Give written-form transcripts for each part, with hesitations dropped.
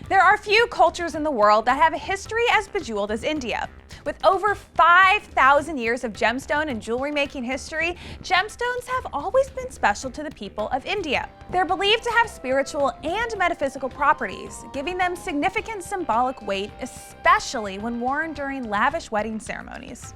There are few cultures in the world that have a history as bejeweled as India. With over 5,000 years of gemstone and jewelry making history, gemstones have always been special to the people of India. They're believed to have spiritual and metaphysical properties, giving them significant symbolic weight, especially when worn during lavish wedding ceremonies.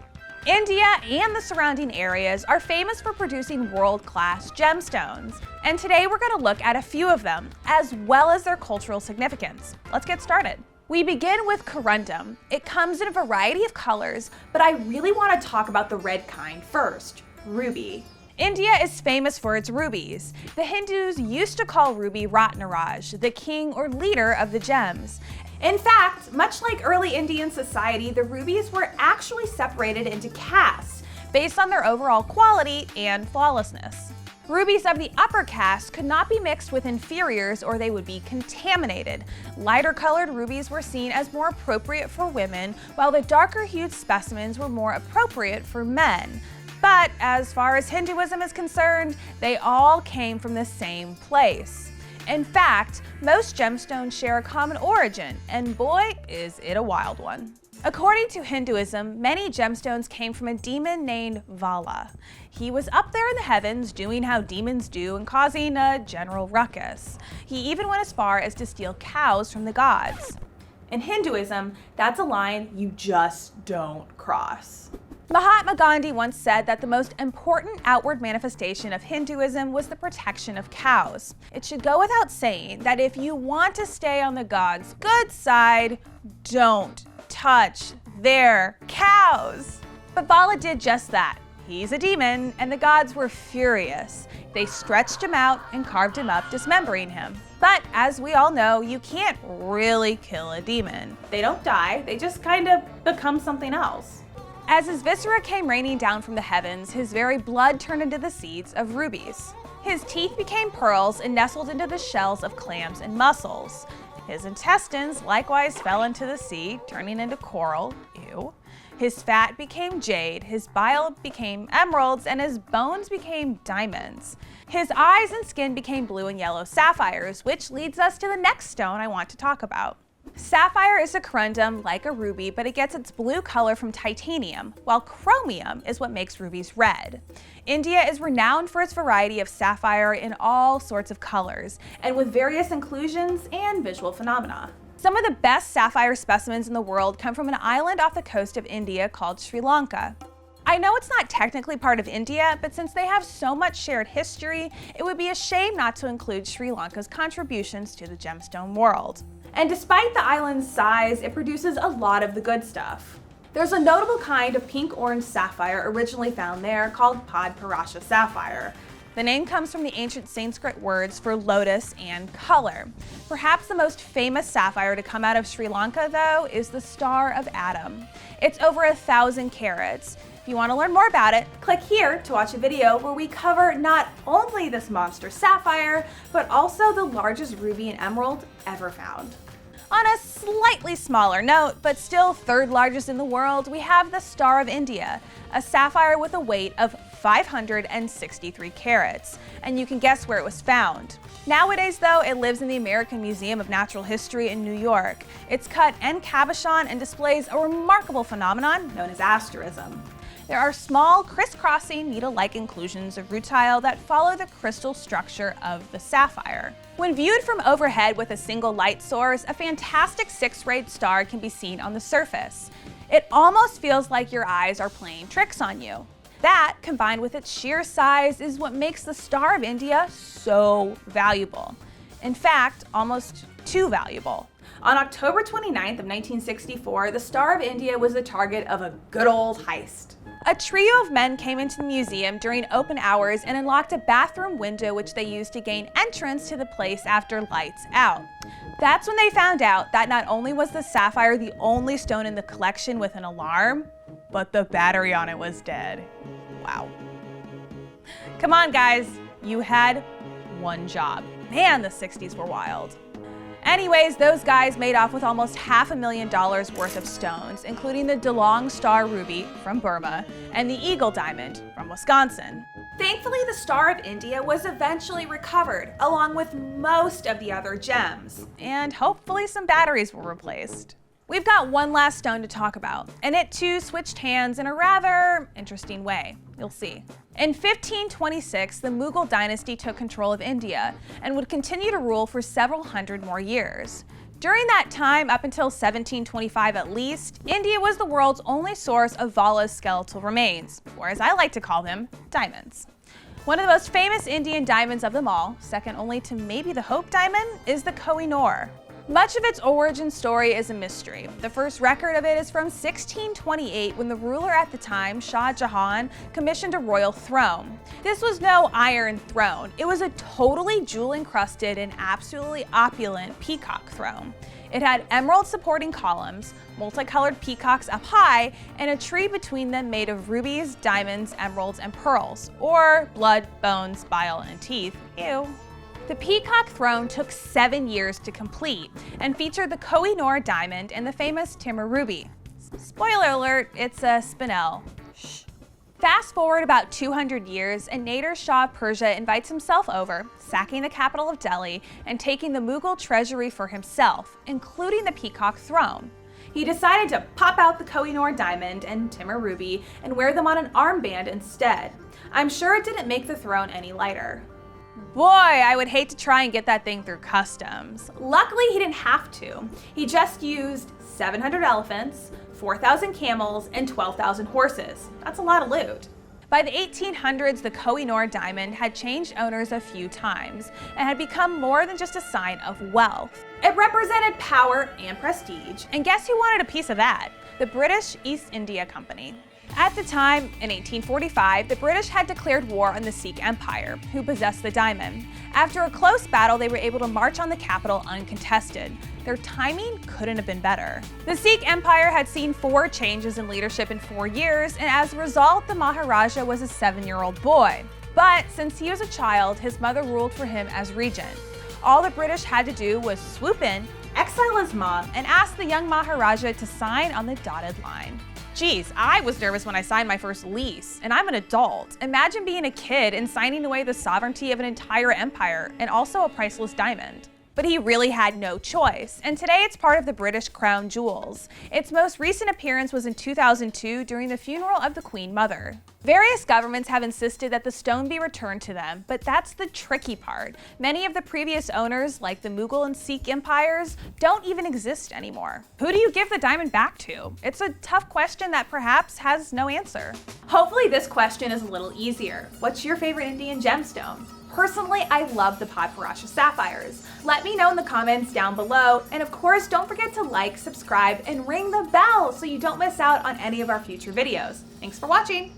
India and the surrounding areas are famous for producing world-class gemstones, and today we're going to look at a few of them, as well as their cultural significance. Let's get started. We begin with corundum. It comes in a variety of colors, but I really want to talk about the red kind first, ruby. India is famous for its rubies. The Hindus used to call ruby Ratnaraj, the king or leader of the gems. In fact, much like early Indian society, the rubies were actually separated into castes based on their overall quality and flawlessness. Rubies of the upper caste could not be mixed with inferiors or they would be contaminated. Lighter colored rubies were seen as more appropriate for women, while the darker hued specimens were more appropriate for men. But as far as Hinduism is concerned, they all came from the same place. In fact, most gemstones share a common origin, and boy, is it a wild one. According to Hinduism, many gemstones came from a demon named Vala. He was up there in the heavens doing how demons do and causing a general ruckus. He even went as far as to steal cows from the gods. In Hinduism, that's a line you just don't cross. Mahatma Gandhi once said that the most important outward manifestation of Hinduism was the protection of cows. It should go without saying that if you want to stay on the gods' good side, don't touch their cows. But Vala did just that. He's a demon, and the gods were furious. They stretched him out and carved him up, dismembering him. But as we all know, you can't really kill a demon. They don't die, they just kind of become something else. As his viscera came raining down from the heavens, his very blood turned into the seeds of rubies. His teeth became pearls and nestled into the shells of clams and mussels. His intestines likewise fell into the sea, turning into coral, ew. His fat became jade, his bile became emeralds, and his bones became diamonds. His eyes and skin became blue and yellow sapphires, which leads us to the next stone I want to talk about. Sapphire is a corundum like a ruby, but it gets its blue color from titanium, while chromium is what makes rubies red. India is renowned for its variety of sapphire in all sorts of colors, and with various inclusions and visual phenomena. Some of the best sapphire specimens in the world come from an island off the coast of India called Sri Lanka. I know it's not technically part of India, but since they have so much shared history, it would be a shame not to include Sri Lanka's contributions to the gemstone world. And despite the island's size, it produces a lot of the good stuff. There's a notable kind of pink-orange sapphire originally found there called Padparasha sapphire. The name comes from the ancient Sanskrit words for lotus and color. Perhaps the most famous sapphire to come out of Sri Lanka, though, is the Star of Adam. It's over 1,000 carats. If you want to learn more about it, click here to watch a video where we cover not only this monster sapphire, but also the largest ruby and emerald ever found. On a slightly smaller note, but still third largest in the world, we have the Star of India, a sapphire with a weight of 563 carats, and you can guess where it was found. Nowadays, though, it lives in the American Museum of Natural History in New York. It's cut en cabochon and displays a remarkable phenomenon known as asterism. There are small, crisscrossing, needle-like inclusions of rutile that follow the crystal structure of the sapphire. When viewed from overhead with a single light source, a fantastic six-rayed star can be seen on the surface. It almost feels like your eyes are playing tricks on you. That, combined with its sheer size, is what makes the Star of India so valuable. In fact, almost too valuable. On October 29th of 1964, the Star of India was the target of a good old heist. A trio of men came into the museum during open hours and unlocked a bathroom window which they used to gain entrance to the place after lights out. That's when they found out that not only was the sapphire the only stone in the collection with an alarm, but the battery on it was dead. Wow. Come on, guys, you had one job. Man, the 60s were wild. Anyways, those guys made off with almost $500,000 worth of stones, including the DeLong Star Ruby from Burma and the Eagle Diamond from Wisconsin. Thankfully, the Star of India was eventually recovered, along with most of the other gems. And hopefully some batteries were replaced. We've got one last stone to talk about, and it too switched hands in a rather interesting way. You'll see. In 1526, the Mughal dynasty took control of India and would continue to rule for several hundred more years. During that time, up until 1725 at least, India was the world's only source of Vala's skeletal remains, or as I like to call them, diamonds. One of the most famous Indian diamonds of them all, second only to maybe the Hope Diamond, is the Kohinoor. Much of its origin story is a mystery. The first record of it is from 1628 when the ruler at the time, Shah Jahan, commissioned a royal throne. This was no iron throne. It was a totally jewel-encrusted and absolutely opulent peacock throne. It had emerald supporting columns, multicolored peacocks up high, and a tree between them made of rubies, diamonds, emeralds, and pearls, or blood, bones, bile, and teeth. Ew. The peacock throne took 7 years to complete and featured the koh-i-noor diamond and the famous Timur ruby. Spoiler alert, it's a spinel. Shh. Fast forward about 200 years, and Nader Shah of Persia invites himself over, sacking the capital of Delhi and taking the Mughal treasury for himself, including the peacock throne. He decided to pop out the Kohinoor diamond and Timur ruby and wear them on an armband instead. I'm sure it didn't make the throne any lighter. Boy, I would hate to try and get that thing through customs. Luckily, he didn't have to. He just used 700 elephants, 4,000 camels, and 12,000 horses. That's a lot of loot. By the 1800s, the Kohinoor diamond had changed owners a few times and had become more than just a sign of wealth. It represented power and prestige. And guess who wanted a piece of that? The British East India Company. At the time, in 1845, the British had declared war on the Sikh Empire, who possessed the diamond. After a close battle, they were able to march on the capital uncontested. Their timing couldn't have been better. The Sikh Empire had seen 4 changes in leadership in 4 years, and as a result, the Maharaja was a 7-year-old boy. But since he was a child, his mother ruled for him as regent. All the British had to do was swoop in, exile his mom, and ask the young Maharaja to sign on the dotted line. Geez, I was nervous when I signed my first lease, and I'm an adult. Imagine being a kid and signing away the sovereignty of an entire empire, and also a priceless diamond. But he really had no choice, and today it's part of the British crown jewels. Its most recent appearance was in 2002 during the funeral of the Queen Mother. Various governments have insisted that the stone be returned to them, but that's the tricky part. Many of the previous owners, like the Mughal and Sikh empires, don't even exist anymore. Who do you give the diamond back to? It's a tough question that perhaps has no answer. Hopefully this question is a little easier. What's your favorite Indian gemstone? Personally, I love the Podparasha sapphires. Let me know in the comments down below, and of course, don't forget to like, subscribe, and ring the bell so you don't miss out on any of our future videos. Thanks for watching!